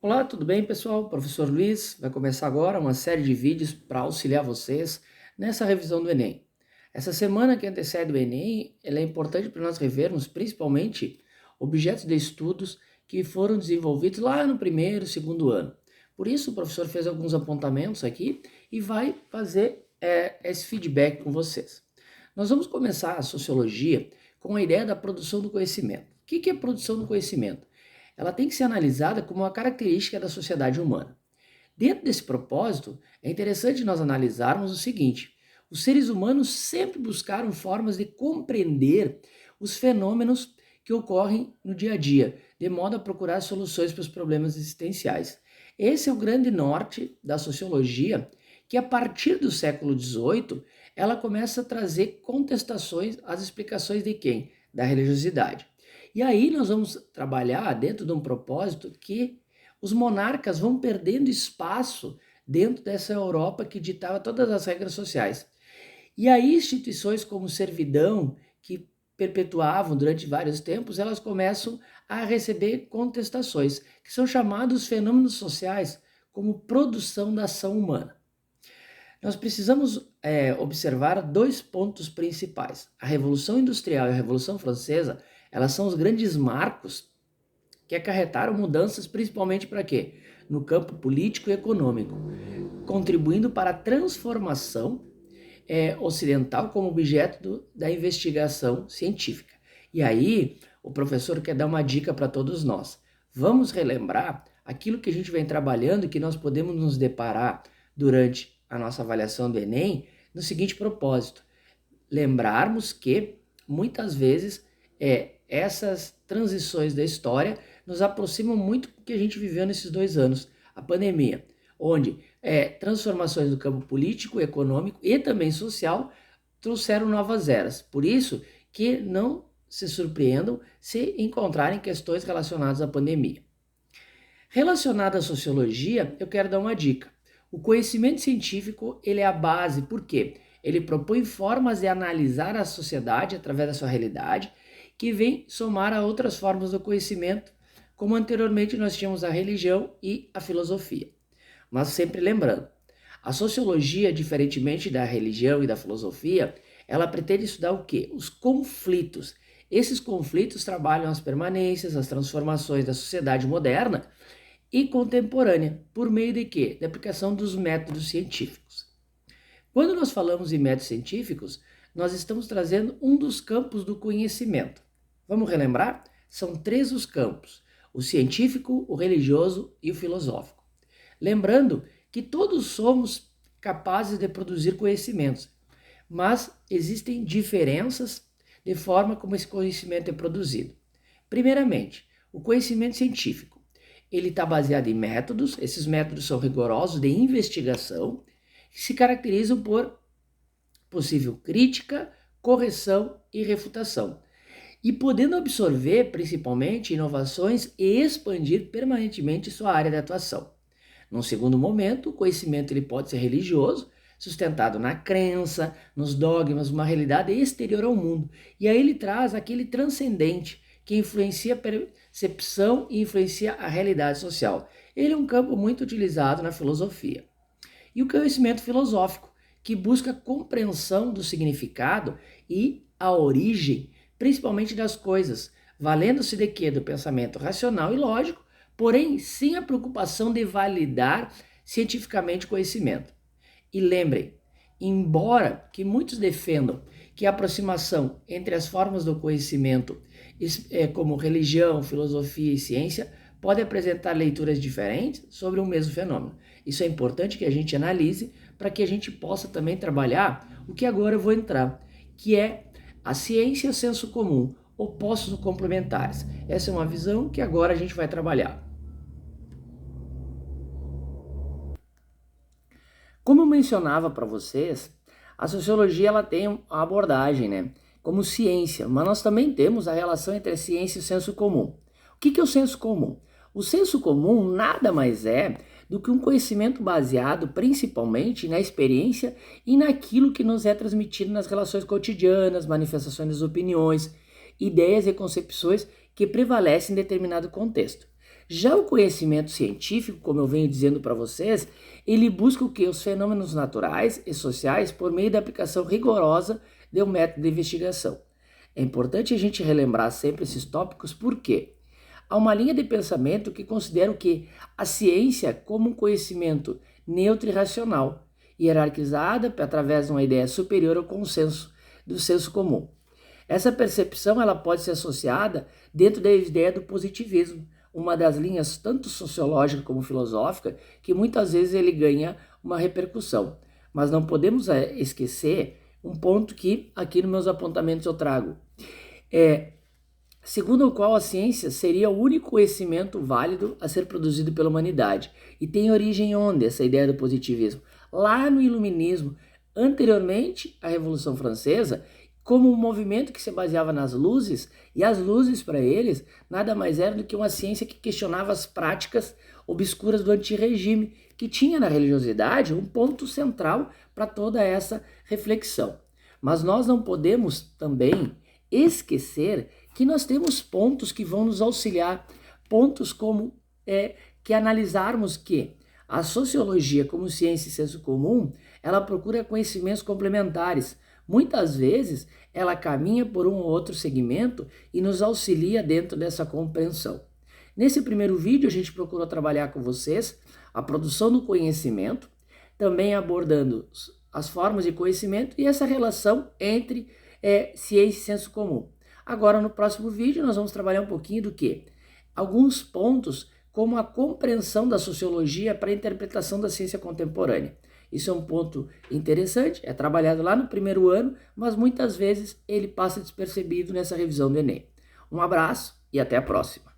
Olá, tudo bem, pessoal? O professor Luiz vai começar agora uma série de vídeos para auxiliar vocês nessa revisão do Enem. Essa semana que antecede o Enem, ela é importante para nós revermos principalmente objetos de estudos que foram desenvolvidos lá no primeiro, segundo ano. Por isso, o professor fez alguns apontamentos aqui e vai fazer esse feedback com vocês. Nós vamos começar a sociologia com a ideia da produção do conhecimento. O que é produção do conhecimento? Ela tem que ser analisada como uma característica da sociedade humana. Dentro desse propósito, é interessante nós analisarmos o seguinte: os seres humanos sempre buscaram formas de compreender os fenômenos que ocorrem no dia a dia, de modo a procurar soluções para os problemas existenciais. Esse é o grande norte da sociologia, que a partir do século XVIII, ela começa a trazer contestações às explicações de quem? Da religiosidade. E aí nós vamos trabalhar dentro de um propósito que os monarcas vão perdendo espaço dentro dessa Europa que ditava todas as regras sociais. E aí instituições como servidão, que perpetuavam durante vários tempos, elas começam a receber contestações, que são chamados fenômenos sociais como produção da ação humana. Nós precisamos observar dois pontos principais. A Revolução Industrial e a Revolução Francesa, elas são os grandes marcos que acarretaram mudanças principalmente para quê? No campo político e econômico, contribuindo para a transformação ocidental como objeto da investigação científica. E aí, o professor quer dar uma dica para todos nós. Vamos relembrar aquilo que a gente vem trabalhando e que nós podemos nos deparar durante a nossa avaliação do Enem no seguinte propósito: lembrarmos que muitas vezes essas transições da história nos aproximam muito do que a gente viveu nesses 2 anos, a pandemia, onde transformações no campo político, econômico e também social trouxeram novas eras. Por isso que não se surpreendam se encontrarem questões relacionadas à pandemia. Relacionado à sociologia, eu quero dar uma dica. O conhecimento científico, ele é a base, por quê? Ele propõe formas de analisar a sociedade através da sua realidade, que vem somar a outras formas do conhecimento, como anteriormente nós tínhamos a religião e a filosofia. Mas sempre lembrando, a sociologia, diferentemente da religião e da filosofia, ela pretende estudar o quê? Os conflitos. Esses conflitos trabalham as permanências, as transformações da sociedade moderna e contemporânea, por meio de quê? Da aplicação dos métodos científicos. Quando nós falamos em métodos científicos, nós estamos trazendo um dos campos do conhecimento. Vamos relembrar? São 3 os campos: o científico, o religioso e o filosófico. Lembrando que todos somos capazes de produzir conhecimentos, mas existem diferenças de forma como esse conhecimento é produzido. Primeiramente, o conhecimento científico. Ele está baseado em métodos, esses métodos são rigorosos de investigação, que se caracterizam por possível crítica, correção e refutação, e podendo absorver principalmente inovações e expandir permanentemente sua área de atuação. Num segundo momento, o conhecimento ele pode ser religioso, sustentado na crença, nos dogmas, uma realidade exterior ao mundo, e aí ele traz aquele transcendente que influencia a percepção e influencia a realidade social. Ele é um campo muito utilizado na filosofia. E o conhecimento filosófico, que busca a compreensão do significado e a origem, principalmente das coisas, valendo-se de quê? Do pensamento racional e lógico, porém sem a preocupação de validar cientificamente o conhecimento. E lembrem, embora que muitos defendam que a aproximação entre as formas do conhecimento, como religião, filosofia e ciência, pode apresentar leituras diferentes sobre o mesmo fenômeno. Isso é importante que a gente analise para que a gente possa também trabalhar o que agora eu vou entrar, que é a ciência e o senso comum, opostos complementares. Essa é uma visão que agora a gente vai trabalhar. Como eu mencionava para vocês, a sociologia ela tem a abordagem, né, como ciência, mas nós também temos a relação entre a ciência e o senso comum. O que é o senso comum? O senso comum nada mais é do que um conhecimento baseado principalmente na experiência e naquilo que nos é transmitido nas relações cotidianas, manifestações das opiniões, ideias e concepções que prevalecem em determinado contexto. Já o conhecimento científico, como eu venho dizendo para vocês, ele busca o quê? Os fenômenos naturais e sociais por meio da aplicação rigorosa de um método de investigação. É importante a gente relembrar sempre esses tópicos, porque há uma linha de pensamento que considera o quê? A ciência como um conhecimento neutro e racional, hierarquizada através de uma ideia superior ao consenso do senso comum. Essa percepção ela pode ser associada dentro da ideia do positivismo, uma das linhas tanto sociológica como filosófica, que muitas vezes ele ganha uma repercussão. Mas não podemos esquecer um ponto que aqui nos meus apontamentos eu trago. Segundo o qual a ciência seria o único conhecimento válido a ser produzido pela humanidade. E tem origem onde essa ideia do positivismo? Lá no Iluminismo, anteriormente à Revolução Francesa, como um movimento que se baseava nas luzes, e as luzes para eles nada mais era do que uma ciência que questionava as práticas obscuras do antirregime, que tinha na religiosidade um ponto central para toda essa reflexão. Mas nós não podemos também esquecer que nós temos pontos que vão nos auxiliar, pontos como que analisarmos que a sociologia como ciência e senso comum, ela procura conhecimentos complementares. Muitas vezes ela caminha por um ou outro segmento e nos auxilia dentro dessa compreensão. Nesse primeiro vídeo a gente procurou trabalhar com vocês a produção do conhecimento, também abordando as formas de conhecimento e essa relação entre ciência e senso comum. Agora no próximo vídeo nós vamos trabalhar um pouquinho do quê? Alguns pontos como a compreensão da sociologia para a interpretação da ciência contemporânea. Isso é um ponto interessante, é trabalhado lá no primeiro ano, mas muitas vezes ele passa despercebido nessa revisão do Enem. Um abraço e até a próxima.